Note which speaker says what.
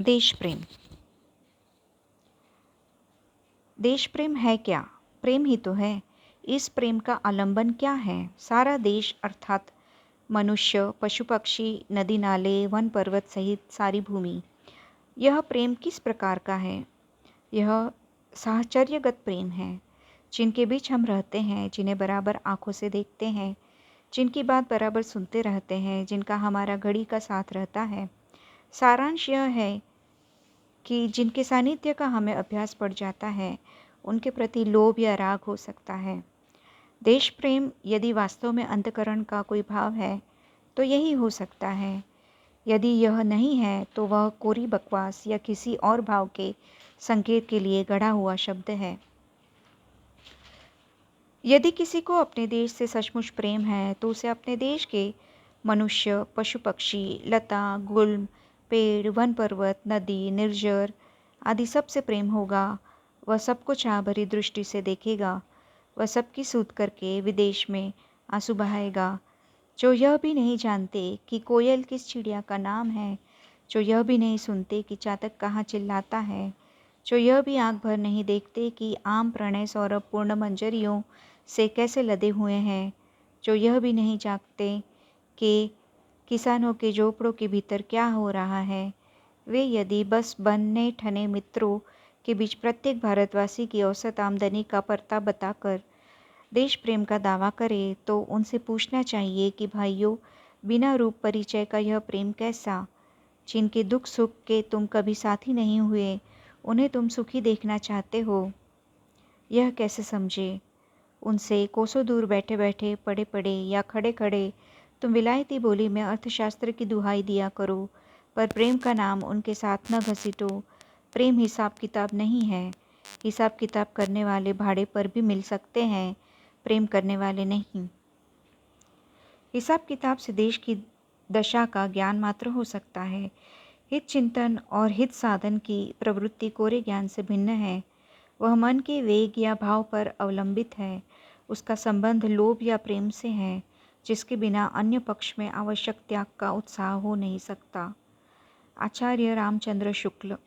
Speaker 1: देश प्रेम। देश प्रेम है क्या? प्रेम ही तो है। इस प्रेम का आलंबन क्या है? सारा देश अर्थात मनुष्य, पशु पक्षी, नदी नाले, वन पर्वत सहित सारी भूमि। यह प्रेम किस प्रकार का है? यह साहचर्यगत प्रेम है। जिनके बीच हम रहते हैं, जिन्हें बराबर आंखों से देखते हैं, जिनकी बात बराबर सुनते रहते हैं, जिनका हमारा घड़ी का साथ रहता है। सारांश यह है कि जिनके सानिध्य का हमें अभ्यास पड़ जाता है, उनके प्रति लोभ या राग हो सकता है। देश प्रेम यदि वास्तव में अंतःकरण का कोई भाव है तो यही हो सकता है। यदि यह नहीं है तो वह कोरी बकवास या किसी और भाव के संकेत के लिए गढ़ा हुआ शब्द है। यदि किसी को अपने देश से सचमुच प्रेम है तो उसे अपने देश के मनुष्य, पशु पक्षी, लता, गुल्म, पेड़, वन पर्वत, नदी, निर्जर आदि सबसे प्रेम होगा। वह सबको चाह भरी दृष्टि से देखेगा। वह सबकी सूत करके विदेश में आंसू बहाएगा। जो यह भी नहीं जानते कि कोयल किस चिड़िया का नाम है, जो यह भी नहीं सुनते कि चातक कहाँ चिल्लाता है, जो यह भी आंख भर नहीं देखते कि आम प्रणय सौरभ पूर्ण मंजरियों से कैसे लदे हुए हैं, जो यह भी नहीं जानते कि किसानों के झोपड़ों के भीतर क्या हो रहा है, वे यदि बस बनने ठने मित्रों के बीच प्रत्येक भारतवासी की औसत आमदनी का परता बताकर देश प्रेम का दावा करे तो उनसे पूछना चाहिए कि भाइयों, बिना रूप परिचय का यह प्रेम कैसा? जिनके दुख सुख के तुम कभी साथी नहीं हुए, उन्हें तुम सुखी देखना चाहते हो, यह कैसे समझे? उनसे कोसों दूर बैठे बैठे, पड़े पड़े या खड़े खड़े तुम विलायती बोली में अर्थशास्त्र की दुहाई दिया करो, पर प्रेम का नाम उनके साथ न घसीटो। प्रेम हिसाब किताब नहीं है। हिसाब किताब करने वाले भाड़े पर भी मिल सकते हैं, प्रेम करने वाले नहीं। हिसाब किताब से देश की दशा का ज्ञान मात्र हो सकता है। हित चिंतन और हित साधन की प्रवृत्ति कोरे ज्ञान से भिन्न है। वह मन के वेग या भाव पर अवलंबित है। उसका संबंध लोभ या प्रेम से है, जिसके बिना अन्य पक्ष में आवश्यक त्याग का उत्साह हो नहीं सकता। आचार्य रामचंद्र शुक्ल।